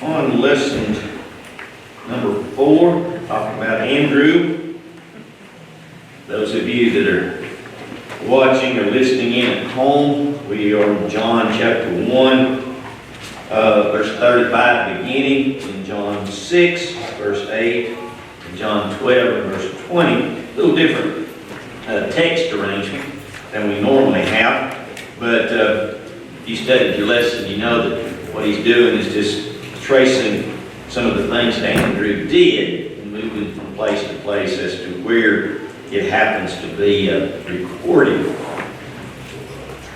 On lesson number 4, talking about Andrew. Those of you that are watching or listening in at home, we are in John chapter 1, verse 35 beginning, in John 6, verse 8, and John 12, and verse 20. A little different text arrangement than we normally have, but if you studied your lesson, you know that what he's doing is just tracing some of the things that Andrew did and moving from place to place as to where it happens to be recorded.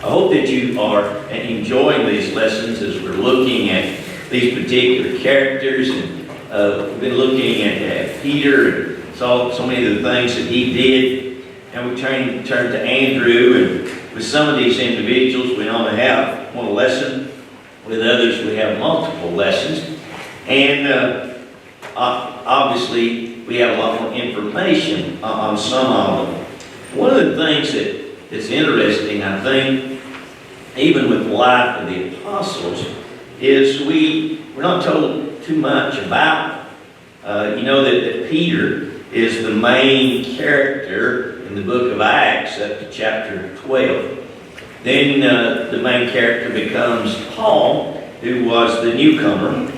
I hope that you are enjoying these lessons as we're looking at these particular characters, and we've been looking at Peter and saw so many of the things that he did, and we turned to Andrew, and with some of these individuals we only have one lesson. With others, we have multiple lessons. And obviously, we have a lot more information on some of them. One of the things that's interesting, I think, even with the life of the apostles, is we're not told too much about. You know that Peter is the main character in the book of Acts up to chapter 12. Then the main character becomes Paul, who was the newcomer.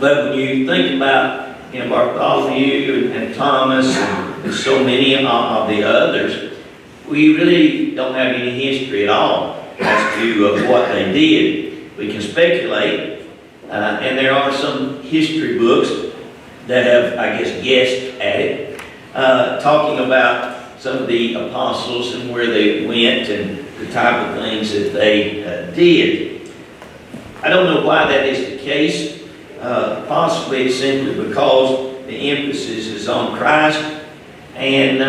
But when you think about Bartholomew and Thomas and so many of the others, we really don't have any history at all as to what they did. We can speculate, and there are some history books that have, I guess, guessed at it, talking about some of the apostles and where they went and the type of things that they did. I don't know why that is the case. Possibly it's simply because the emphasis is on Christ, and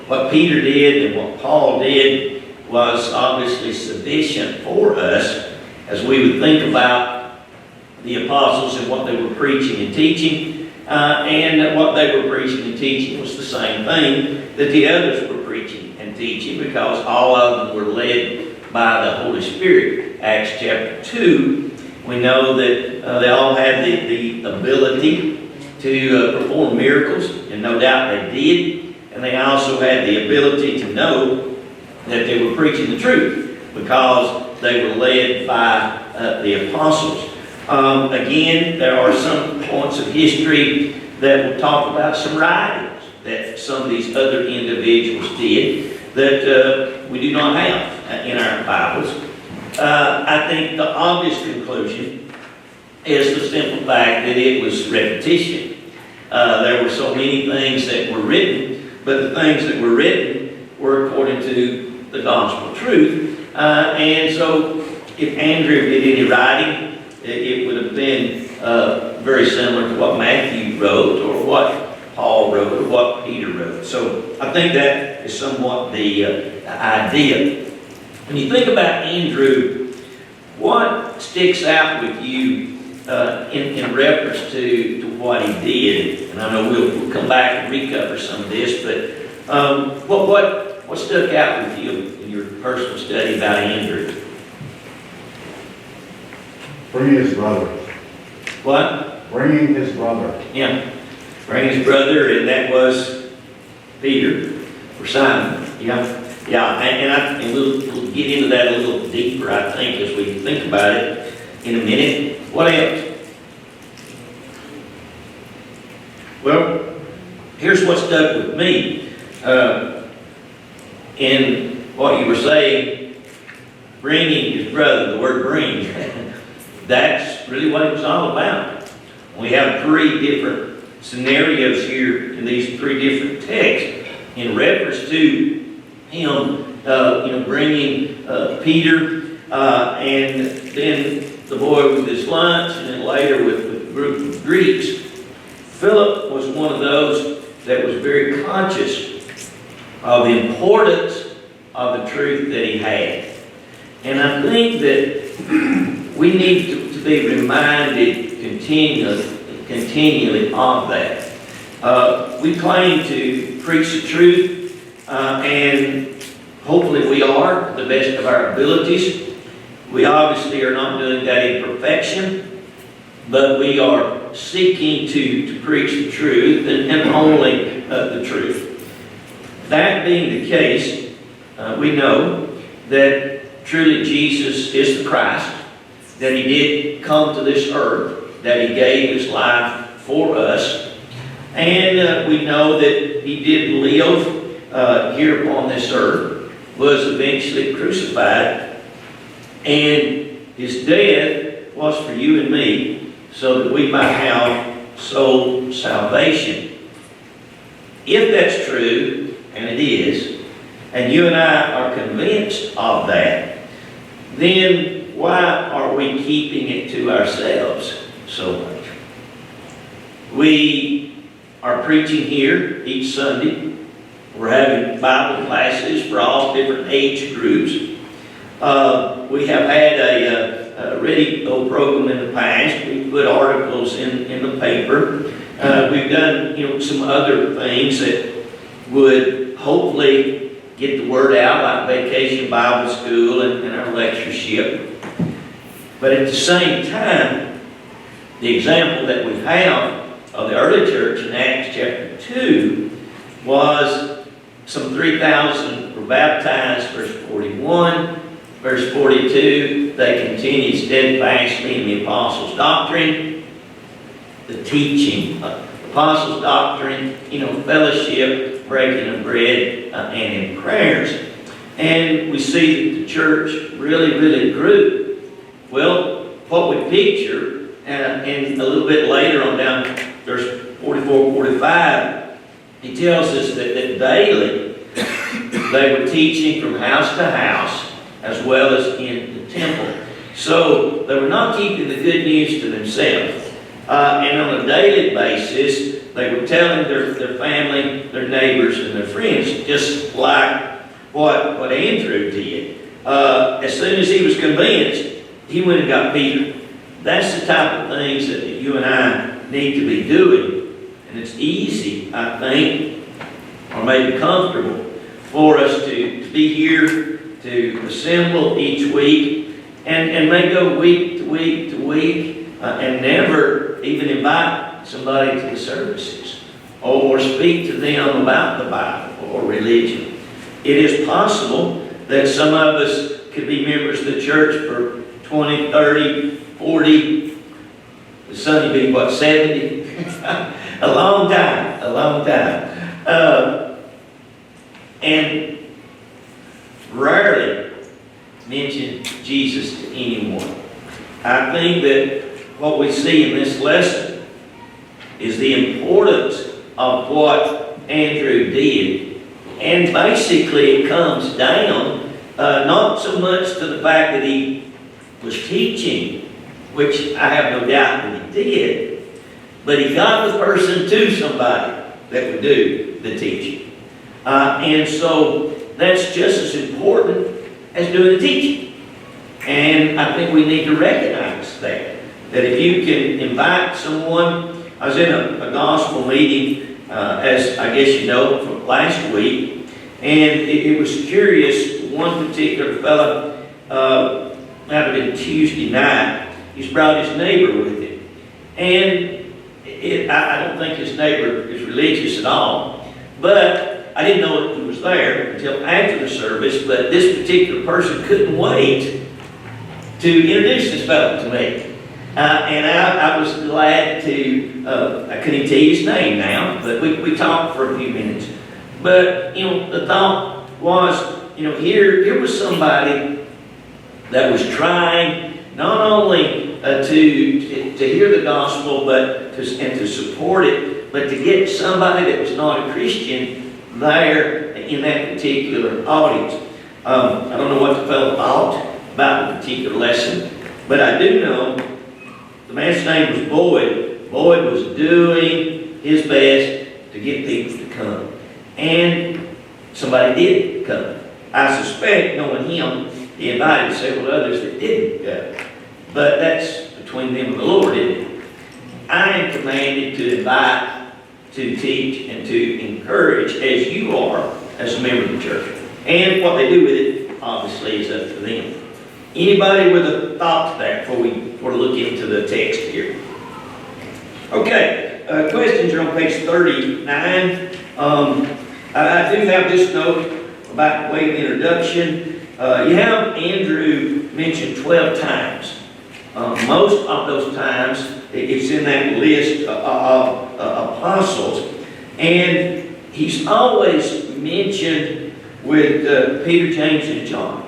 what Peter did and what Paul did was obviously sufficient for us as we would think about the apostles and what they were preaching and teaching, and what they were preaching and teaching was the same thing that the others were preaching and teaching, because all of them were led by the Holy Spirit. Acts chapter 2, we know that they all had the ability to perform miracles, and no doubt they did. And they also had the ability to know that they were preaching the truth, because they were led by the apostles. Again, there are some points of history that will talk about some writings that some of these other individuals did that we do not have in our Bibles. I think the obvious conclusion is the simple fact that it was repetition. There were so many things that were written, but the things that were written were according to the gospel truth. And so if Andrew did any writing, it would have been very similar to what Matthew wrote, or what Paul wrote, or what Peter wrote. So I think that is somewhat the idea. When you think about Andrew, what sticks out with you in reference to what he did? And I know we'll come back and recover some of this, but what stuck out with you in your personal study about Andrew? Bringing his brother. What? Bringing his brother. Yeah. Bringing his brother, and that was Peter, or Simon. Yeah. Yeah, and we'll get into that a little deeper, I think, as we think about it in a minute. What else? Well, here's what stuck with me. In what you were saying, bringing his brother, the word bring, that's really what it was all about. We have 3 different scenarios here in these 3 different texts in reference to him, bringing Peter, and then the boy with his lunch, and then later with the group of Greeks. Philip was one of those that was very conscious of the importance of the truth that he had. And I think that we need to be reminded continually of that. We claim to preach the truth, and hopefully we are to the best of our abilities. We obviously are not doing that in perfection. but we are seeking to preach the truth and only the truth. That being the case, we know that truly Jesus is the Christ, that He did come to this earth, that He gave His life for us, and we know that He did live here upon this earth, was eventually crucified, and His death was for you and me, so that we might have soul salvation. If that's true, and it is, and you and I are convinced of that, then why are we keeping it to ourselves so much? We are preaching here each Sunday. We're having Bible classes for all different age groups. We have had a radio program in the past. We put articles in the paper. We've done some other things that would hopefully get the word out, like Vacation Bible School and our lectureship. But at the same time, the example that we have of the early church in Acts chapter 2 was some 3,000 were baptized, verse 41. Verse 42, they continued steadfastly in the apostles' doctrine, the teaching, apostles' doctrine, fellowship, breaking of bread, and in prayers. And we see that the church really, really grew. Well, what we picture, and a little bit later on down verse 44, 45, he tells us that daily they were teaching from house to house, as well as in the temple. So they were not keeping the good news to themselves. And on a daily basis, they were telling their family, their neighbors, and their friends, just like what Andrew did. As soon as he was convinced, he went and got Peter. That's the type of things that you and I need to be doing. And it's easy, I think, or maybe comfortable, for us to be here, to assemble each week, and may go week to week to week, and never even invite somebody to the services, or speak to them about the Bible or religion. It is possible that some of us could be members of the church for 20, 30, 40, the Sunday be 70? a long time. And rarely mention Jesus to anyone. I think that what we see in this lesson is the importance of what Andrew did. And basically it comes down not so much to the fact that he was teaching, which I have no doubt that he did, but he got the person to somebody that would do the teaching. And so that's just as important as doing the teaching. And I think we need to recognize that if you can invite someone. I was in a gospel meeting, as I guess you know, from last week, and it was curious. One particular fellow, might have been Tuesday night, he's brought his neighbor with him. And I don't think his neighbor is religious at all, but I didn't know that he was there until after the service. But this particular person couldn't wait to introduce this fellow to me. And I was glad to, I couldn't tell you his name now, but we talked for a few minutes. But, the thought was, here was somebody that was trying not only to hear the gospel, but to support it, but to get somebody that was not a Christian there in that particular audience. I don't know what the fellow thought about the particular lesson, but I do know the man's name was Boyd. Boyd was doing his best to get people to come. And somebody did come. I suspect, knowing him, he invited several others that didn't go. But that's between them and the Lord, isn't it? I am commanded to invite, to teach, and to encourage, as you are, as a member of the church. And what they do with it, obviously, is up to them. Anybody with a thought to that before we look into the text here? Okay, questions are on page 39. I do have this note about the way of introduction. You have Andrew mentioned 12 times. Most of those times, it's in that list of apostles. And he's always mentioned with Peter, James, and John.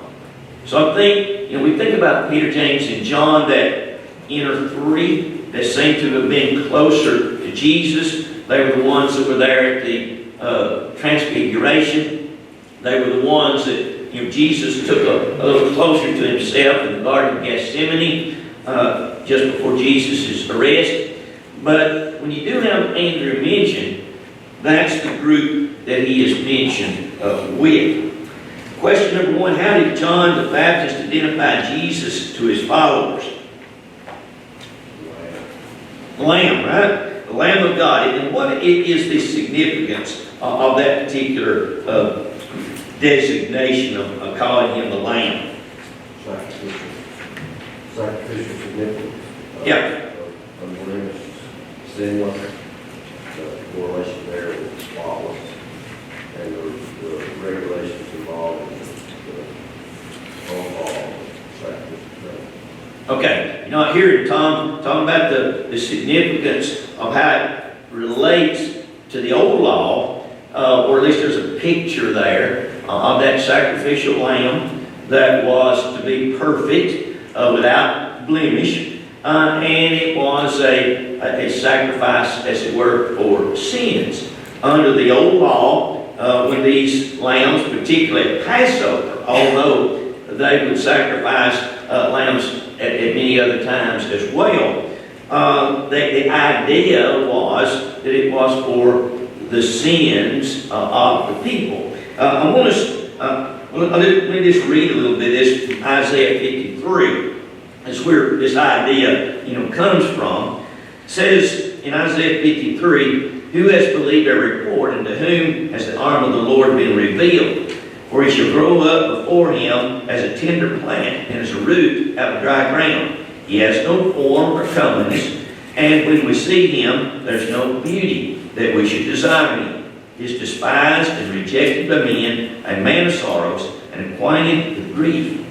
So I think, we think about Peter, James, and John, that inner three that seem to have been closer to Jesus. They were the ones that were there at the Transfiguration. They were the ones that Jesus took a little closer to himself in the Garden of Gethsemane just before Jesus' arrest. But when you do have Andrew mentioned, that's the group that he is mentioned with. Question number 1, how did John the Baptist identify Jesus to his followers? The Lamb, right? The Lamb of God. And what is the significance of that particular designation of calling him the Lamb? Sacrificial significance. Yeah. Of the sinless, the correlation there with spotless, and the regulations involved in the overall sacrificial. Okay, here Tom talking about the significance of how it relates to the old law, or at least there's a picture there of that sacrificial lamb that was to be perfect, without blemish, and it was a sacrifice, as it were, for sins. Under the old law, when these lambs, particularly at Passover, although they would sacrifice lambs at many other times as well, the idea was that it was for the sins of the people. I want us, let me just read a little bit of this from Isaiah 53. That's where this idea, comes from. It says in Isaiah 53, "Who has believed our report, and to whom has the arm of the Lord been revealed? For he shall grow up before him as a tender plant, and as a root out of dry ground. He has no form or comeliness, and when we see him, there's no beauty that we should desire him. He is despised and rejected by men, a man of sorrows, and acquainted with grief.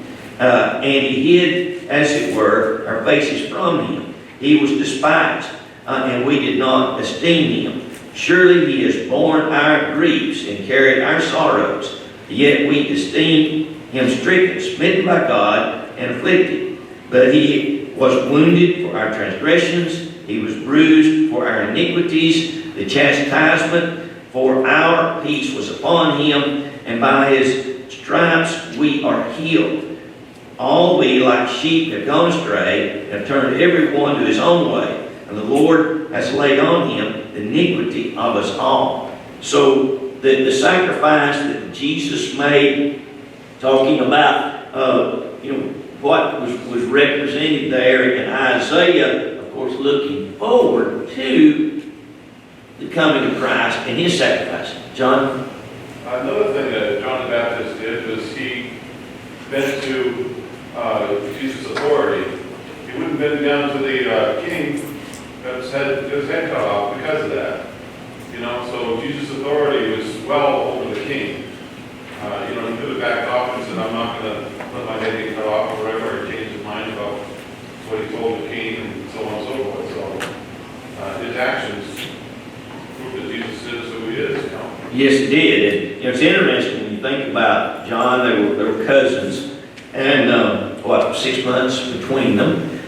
And he hid, as it were, our faces from him. He was despised, and we did not esteem him. Surely he has borne our griefs and carried our sorrows. Yet we esteemed him stricken, smitten by God, and afflicted. But he was wounded for our transgressions. He was bruised for our iniquities. The chastisement for our peace was upon him, and by his stripes we are healed. All we like sheep have gone astray, have turned every one to his own way, and the Lord has laid on him the iniquity of us all." So the sacrifice that Jesus made, talking about what was represented there in Isaiah, of course, looking forward to the coming of Christ and his sacrifice. John? Another thing that John the Baptist did was he bent to Jesus' authority. He wouldn't bend down to the king that had his head cut off because of that. So Jesus' authority was well over the king. He could have backed off and said, "I'm not going to let my head get cut off," or whatever, or change his mind about what he told the king, and so on and so forth. So his actions prove that Jesus is who he is. Yes, it did. And it's interesting when you think about John. They were cousins, and 6 months between them.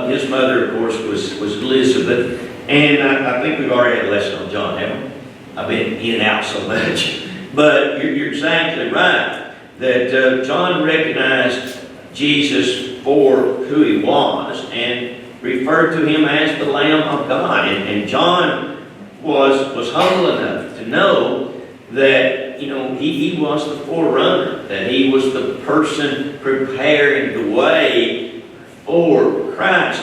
His mother, of course, was Elizabeth. And I think we've already had a lesson on John, haven't we? I've been in and out so much. But you're exactly right that John recognized Jesus for who he was and referred to him as the Lamb of God. And John was humble enough to know that, he was the forerunner, that he was the person preparing the way for Christ.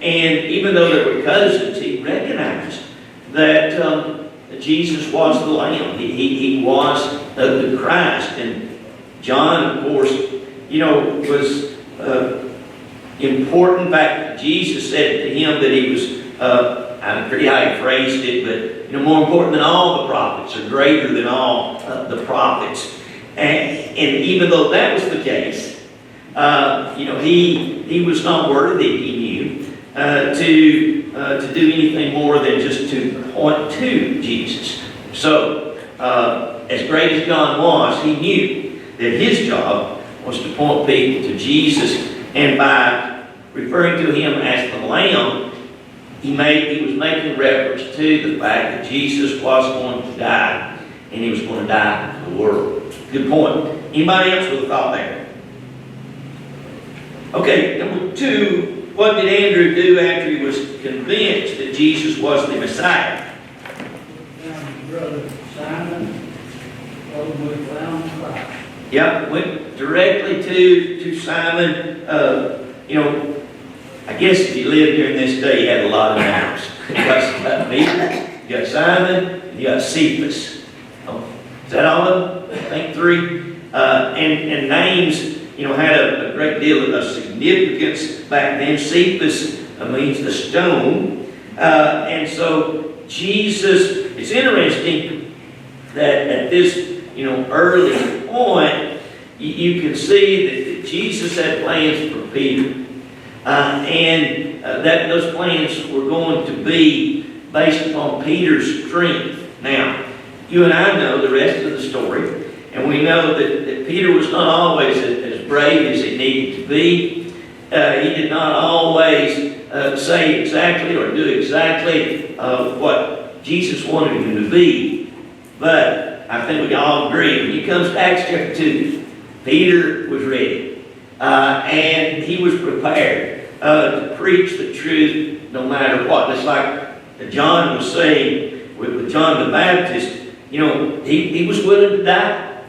And even though they were cousins, he recognized that Jesus was the Lamb. He was the Christ. And John, of course, was important. In fact, Jesus said to him that he was I'm pretty how he phrased it, but, more important than all the prophets, or greater than all the prophets. And even though that was the case, he was not worthy, he knew, to do anything more than just to point to Jesus. So, as great as John was, he knew that his job was to point people to Jesus, and by referring to him as the Lamb, he was making reference to the fact that Jesus was going to die, and he was going to die for the world. Good point. Anybody else with a thought there? Okay, number 2, what did Andrew do after he was convinced that Jesus was the Messiah? Brother Simon, we found Christ. Yep, went directly to Simon. I guess if you lived during this day, you had a lot of names. You got Peter, you got Simon, and you got Cephas. Oh, is that all of them? I think 3. And names, had a great deal of significance back then. Cephas means the stone. And so Jesus, it's interesting that at this, early point, you can see that Jesus had plans for Peter. And that those plans were going to be based upon Peter's strength. Now, you and I know the rest of the story, and we know that Peter was not always as brave as he needed to be. He did not always say exactly or do exactly what Jesus wanted him to be. But I think we can all agree, when it comes to Acts chapter 2, Peter was ready. And he was prepared to preach the truth no matter what. Just like John was saying with John the Baptist, he was willing to die,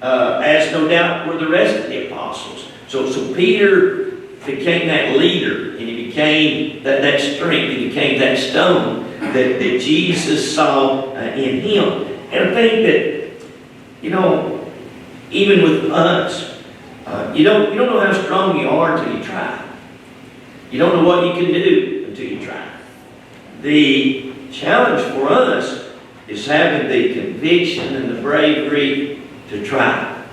as no doubt were the rest of the apostles. So Peter became that leader, and he became that strength, he became that stone that Jesus saw in him. And I think that, even with us, you don't know how strong you are until you try. You don't know what you can do until you try. The challenge for us is having the conviction and the bravery to try.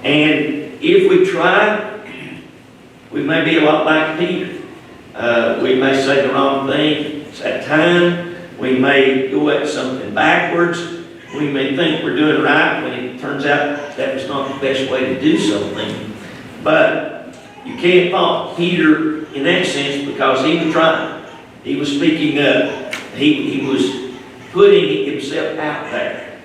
And if we try, we may be a lot like Peter. We may say the wrong thing at time. We may go at something backwards. We may think we're doing right when it turns out that was not the best way to do something. But you can't fault Peter in that sense, because he was trying. He was speaking up. He was putting himself out there.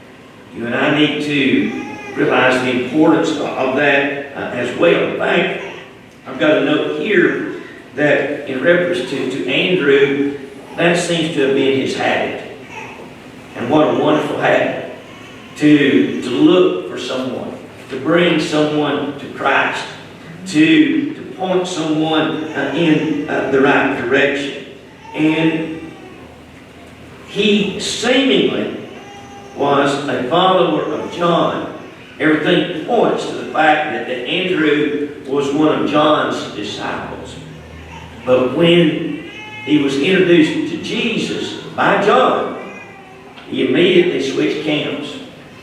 You and I need to realize the importance of that as well. In fact, I've got a note here that in reference to Andrew, that seems to have been his habit. And what a wonderful habit to look for someone, to bring someone to Christ, to point someone in the right direction. And he seemingly was a follower of John. Everything points to the fact that Andrew was one of John's disciples. But when he was introduced to Jesus by John, he immediately switched camps.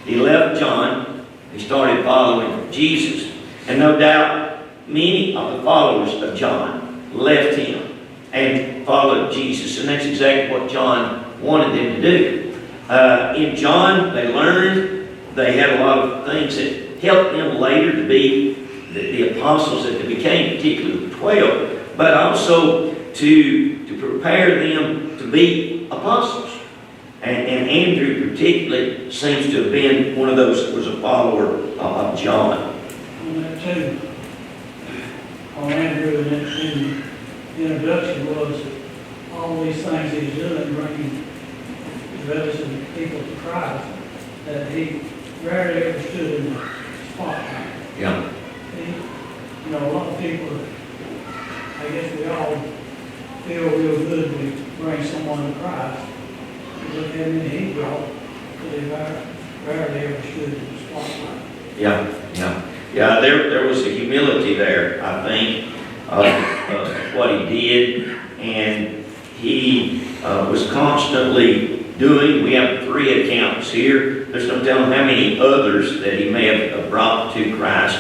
He left John. He started following Jesus. And no doubt, many of the followers of John left him and followed Jesus. And that's exactly what John wanted them to do. In John, they learned. They had a lot of things that helped them later to be the apostles that they became, particularly the 12, but also to prepare them to be apostles. And Andrew particularly seems to have been one of those that was a follower of John. On that too, on Andrew, and in the introduction was all these things he's doing, bringing the others and people to Christ, that he rarely ever stood in the spotlight. Yeah. A lot of people, I guess we all feel real good when we bring someone to Christ. Look at him and he brought, but he rarely ever stood in the spotlight. Yeah, there was a humility there, I think, of what he did, and he was constantly doing. We have 3 accounts here. There's no telling how many others that he may have brought to Christ.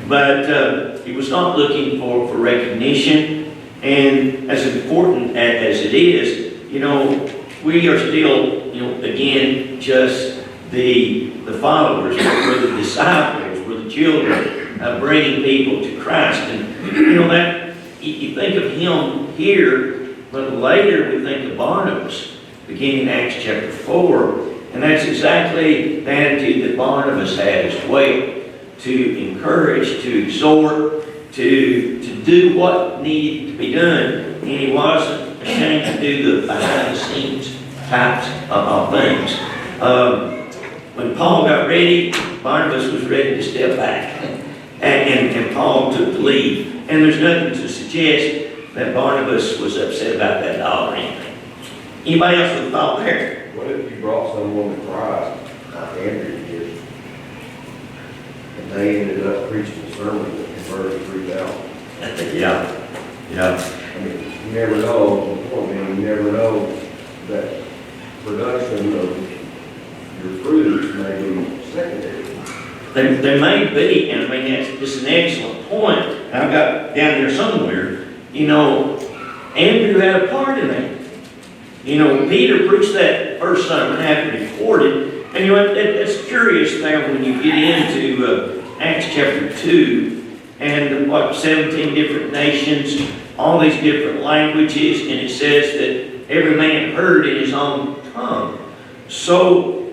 But he was not looking for recognition. And as important as it is, you know, we are still, you know, again, just the followers, we're the disciples, we're the children of bringing people to Christ. And, you know, that you think of him here, but later we think of Barnabas, beginning in Acts chapter 4. And that's exactly the attitude that Barnabas had as well, to encourage, to exhort, to do what needed to be done. And he wasn't ashamed to do the behind-the-scenes types of things. When Paul got ready, Barnabas was ready to step back. And Paul took the lead. And there's nothing to suggest that Barnabas was upset about that at all or anything. Anybody else with a thought there? What if you brought someone to Christ, like Andrew did, and they ended up preaching a sermon that converted 3,000? Yeah. I mean, you never know, you never know that production of your fruits may be secondary. There may be, and I mean, that's just an excellent point. And I've got down there somewhere, you know, Andrew had a part in that. You know, Peter preached that first sermon after he recorded, and you know, it's curious there when you get into Acts chapter 2, and 17 different nations, all these different languages, and it says that every man heard in his own tongue. So,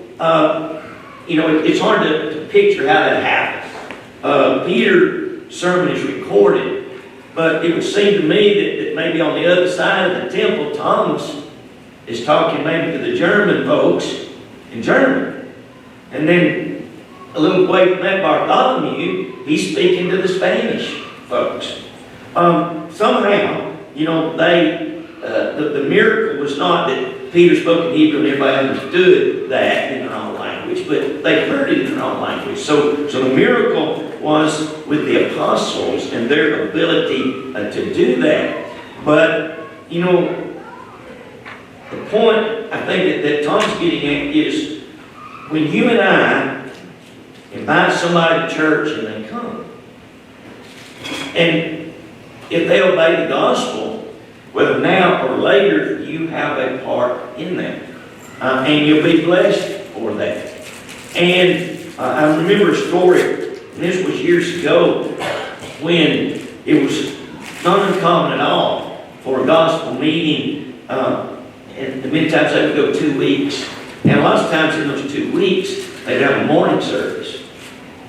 you know, it's hard to picture how that happened. Peter's sermon is recorded, but it would seem to me that maybe on the other side of the temple, Thomas is talking maybe to the German folks in German. And then a little way from that, Bartholomew, he's speaking to the Spanish folks. Somehow, you know, the miracle was not that Peter spoke in Hebrew and everybody understood that in their own language, but they heard it in their own language. So the miracle was with the apostles and their ability to do that. But, you know, the point I think that Tom's getting at is when you and I invite somebody to church and they come, and if they obey the gospel, whether now or later, you have a part in that. And you'll be blessed for that. And I remember a story, and this was years ago, when it was not uncommon at all for a gospel meeting, and many times they would go 2 weeks. And lots of times in those 2 weeks, they'd have a morning service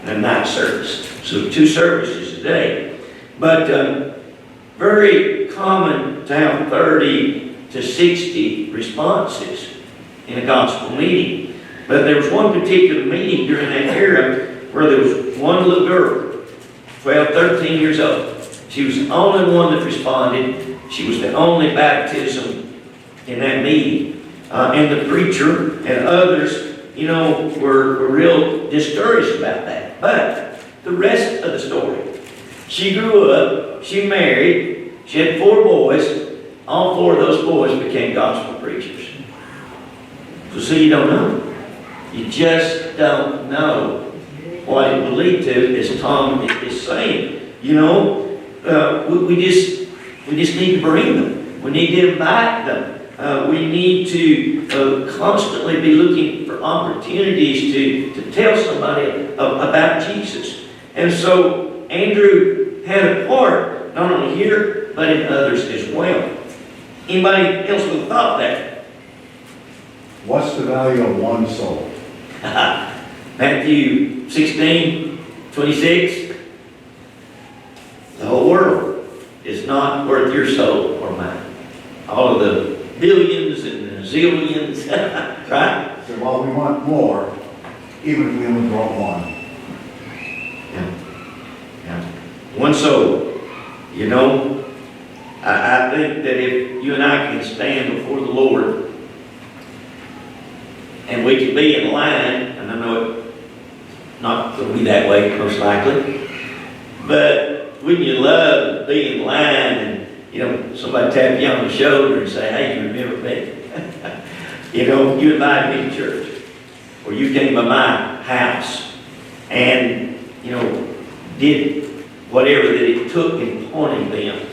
and a night service. So 2 services a day. But very common to have 30 to 60 responses in a gospel meeting. But there was one particular meeting during that era where there was one little girl, 12, 13 years old. She was the only one that responded. She was the only baptism in that meeting. And the preacher and others, you know, were real discouraged about that. But the rest of the story, she grew up, she married, she had 4 boys. All 4 of those boys became gospel preachers. So see, you don't know. You just don't know what it will lead to, as Tom is saying. You know, we just need to bring them. We need to invite them. We need to constantly be looking for opportunities to tell somebody about Jesus. And so Andrew had a part, not only here, but in others as well. Anybody else with a thought there? What's the value of one soul? Matthew 16:26. The whole world is not worth your soul or mine. All of the billions and the zillions, right? So while we want more, even if we only brought one. Yeah. One soul. You know, I think that if you and I can stand before the Lord and we can be in line, and I know it's not going to be that way most likely, but wouldn't you love to be in line you know, somebody tap you on the shoulder and say, hey, you remember me? You know, you invited me to church, or you came by my house, and, you know, did whatever that it took in pointing them.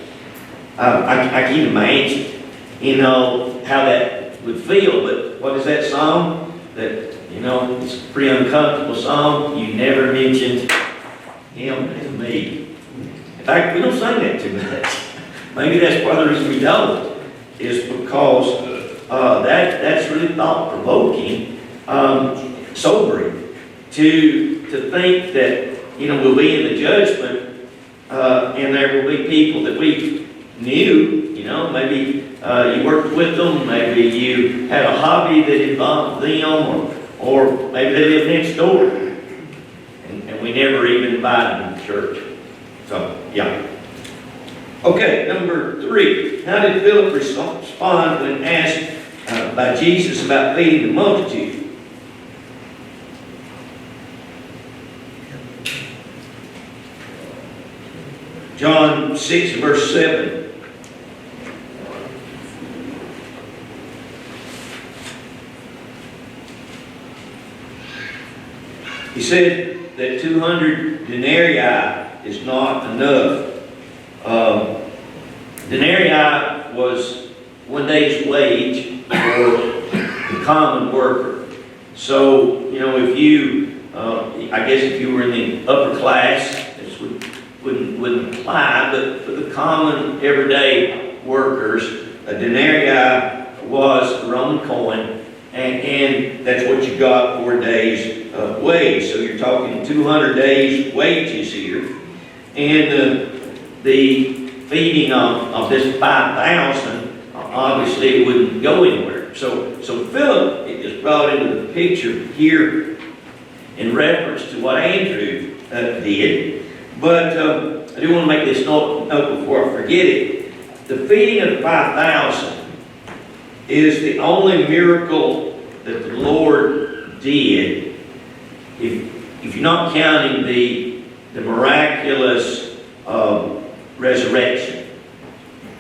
I can imagine, you know, how that would feel, but what is that song? That, you know, it's a pretty uncomfortable song. You never mentioned him and me. In fact, we don't sing that too much. Maybe that's part of the reason we don't, is because that's really thought-provoking, sobering, to think that, you know, we'll be in the judgment, and there will be people that we knew, you know, maybe you worked with them, maybe you had a hobby that involved them, or maybe they lived next door, and we never even invited them to church. So, yeah. Okay, number 3. How did Philip respond when asked by Jesus about feeding the multitude? John 6, verse 7. He said that 200 denarii is not enough. Denarii was one day's wage for the common worker. So, you know, if you, I guess if you were in the upper class, this wouldn't apply, but for the common everyday workers, a denarii was a Roman coin, and that's what you got for a day's wage. So you're talking 200 days' wages here. And the feeding of this 5,000, obviously it wouldn't go anywhere. So Philip is brought into the picture here in reference to what Andrew did. But I do want to make this note before I forget it. The feeding of the 5,000 is the only miracle that the Lord did, if you're not counting the miraculous resurrection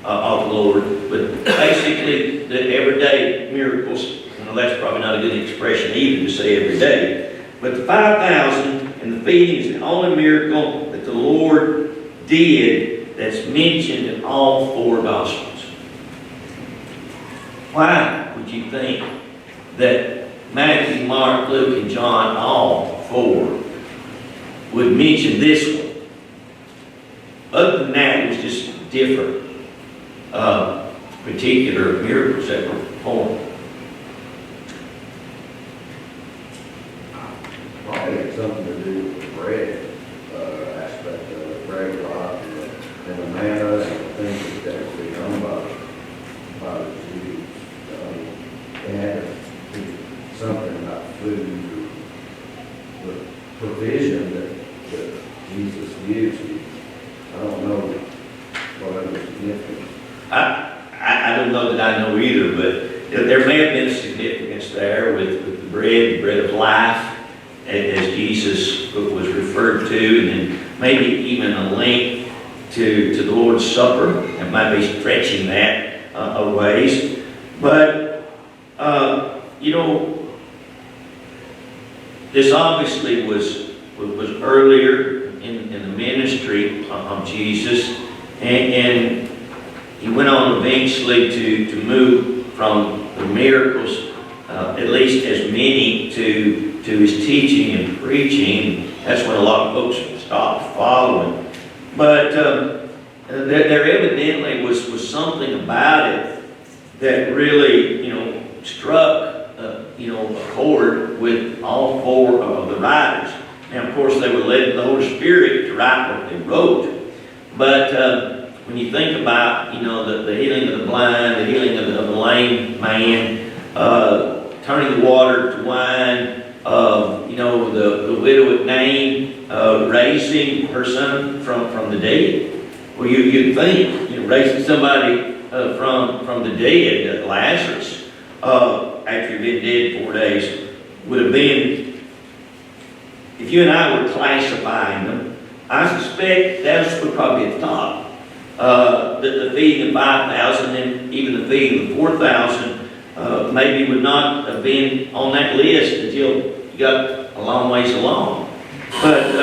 of the Lord, but basically the everyday miracles. Well, that's probably not a good expression even to say every day. But the 5,000 and the feeding is the only miracle that the Lord did that's mentioned in all 4 Gospels. Why would you think that Matthew, Mark, Luke, and John, all 4, would mention this one? Other than that, it was just different particular miracles that were performed. Probably had something to do with the bread aspect of the bread rock and the manna and the things that were done by the Jews. They had something about food or the provision that Jesus gives you. I don't know what other significance. I don't know that I know either, but there may have been a significance there with the bread of life, as Jesus was referred to, and then maybe even a link to the Lord's Supper. It might be stretching that a ways. But, you know, this obviously was earlier in the ministry of Jesus, and he went on eventually to move from the miracles, at least as many, to his teaching and preaching. That's when a lot of folks stopped following. But there evidently was something about it that really, you know, struck, you know, a chord with all 4 of the writers. Now, of course, they were led by the Holy Spirit to write what they wrote. But when you think about, you know, the healing of the blind, the healing of the lame man, turning the water to wine, you know, the widow at Nain raising her son from the dead. Well, you'd think, you know, raising somebody from the dead, Lazarus, after he'd been dead 4 days, would have been, if you and I were classifying them, I suspect that would probably be at the top. the feeding of 5,000 and even the feeding of 4,000 maybe would not have been on that list until you got a long ways along. But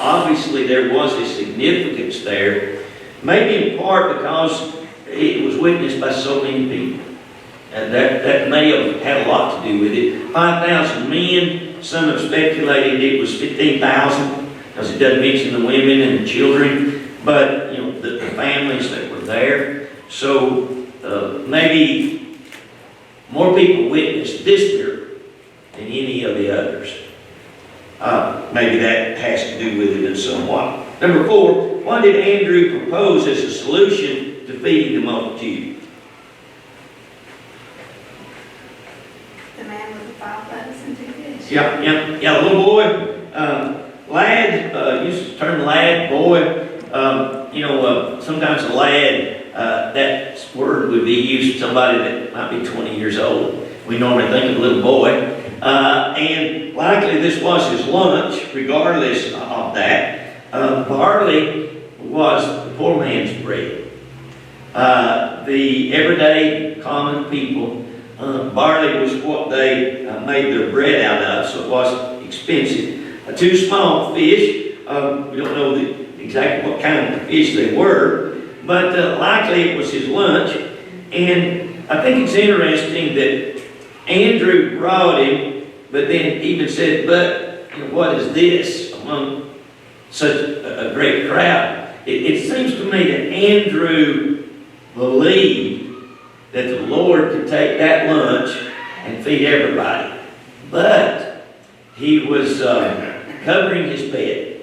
obviously there was a significance there, maybe in part because it was witnessed by so many people. And that may have had a lot to do with it. 5,000 men, some have speculated it was 15,000, because it doesn't mention the women and the children, but you know, the families that were there. So maybe more people witnessed this miracle than any of the others. Maybe that has to do with it in somewhat. Number 4, what did Andrew propose as a solution to feeding the multitude? The man with the 5 loaves and 2 fish. Yeah, the little boy, lad, used to term lad, boy. Sometimes a lad, that word would be used for somebody that might be 20 years old. We normally think of a little boy. And likely this was his lunch, regardless of that. Barley was the poor man's bread. The everyday common people, barley was what they made their bread out of, so it wasn't expensive. 2 small fish, we don't know exactly what kind of fish they were, but likely it was his lunch. And I think it's interesting that Andrew brought him, but then even said, but what is this among such a great crowd? It seems to me that Andrew believed that the Lord could take that lunch and feed everybody. But he was covering his bed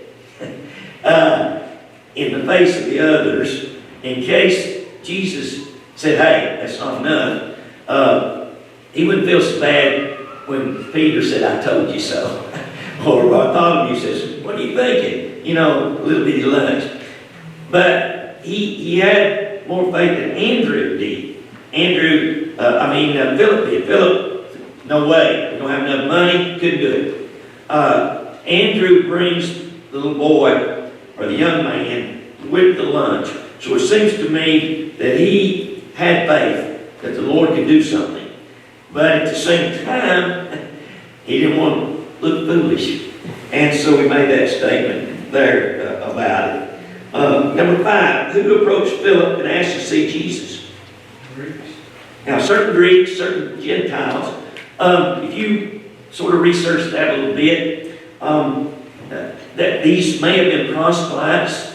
in the face of the others in case Jesus said, hey, that's not enough. He wouldn't feel so bad when Peter said, I told you so. Or Bartholomew says, what are you thinking? A little bitty lunch. But he had more faith than Andrew did. Philip did. Philip, no way. We don't have enough money. Couldn't do it. Andrew brings the little boy or the young man with the lunch. So it seems to me that he had faith that the Lord could do something. But at the same time, he didn't want to look foolish. And so he made that statement there about it. Number 5, who approached Philip and asked to see Jesus? Greeks. Now, certain Greeks, certain Gentiles, if you sort of research that a little bit, that these may have been proselytes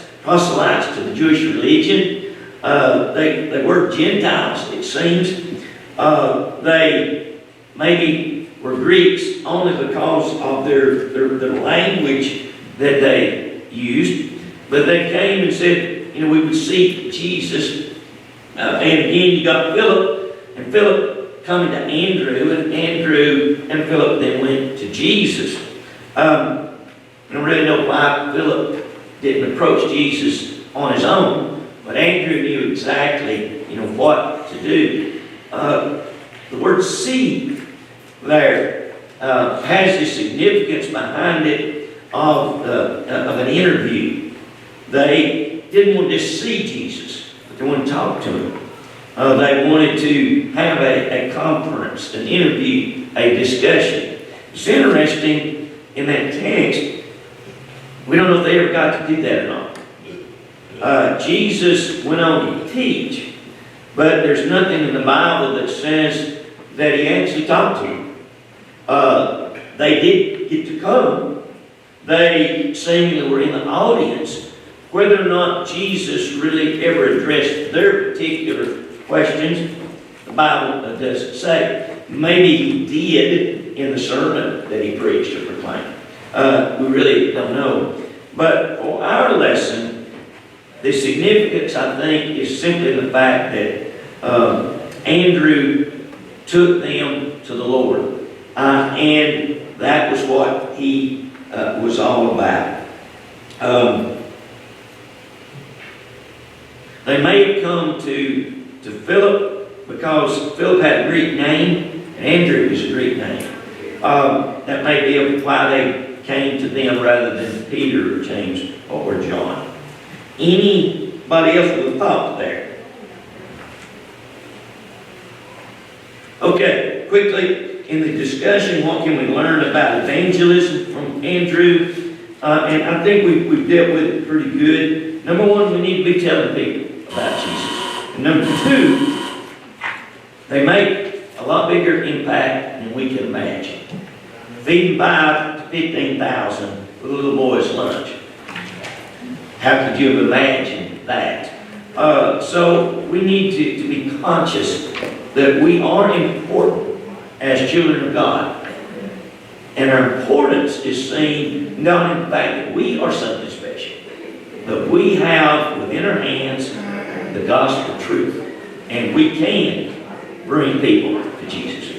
to the Jewish religion. They were Gentiles, it seems. They maybe were Greeks only because of their language that they used. But they came and said, we would seek Jesus. And again, you got Philip, and Philip coming to Andrew, and Andrew and Philip then went to Jesus. I don't really know why Philip didn't approach Jesus on his own, but Andrew knew exactly, what to do. The word seek there has the significance behind it of an interview. They didn't want to just see Jesus, but they wanted to talk to him. They wanted to have a conference, an interview, a discussion. It's interesting in that text, we don't know if they ever got to do that or not. Jesus went on to teach, but there's nothing in the Bible that says that he actually talked to him. They did get to come. They seemingly were in the audience. Whether or not Jesus really ever addressed their particular questions, the Bible doesn't say. Maybe he did in the sermon that he preached or proclaimed. We really don't know. But for our lesson, the significance, I think, is simply the fact that Andrew took them to the Lord. And that was what he was all about. They may have come to Philip because Philip had a Greek name and Andrew was a Greek name. That may be why they came to them rather than Peter or James or John. Any Nobody else would have thought there. Okay, quickly, in the discussion, what can we learn about evangelism from Andrew? And I think we've dealt with it pretty good. Number one, we need to be telling people about Jesus. And number two, they make a lot bigger impact than we can imagine. Feeding 5,000 to 15,000 with a little boy's lunch. How could you have imagined that? So we need to be conscious that we are important as children of God. And our importance is seen not in the fact that we are something special, but we have within our hands the gospel truth. And we can bring people to Jesus.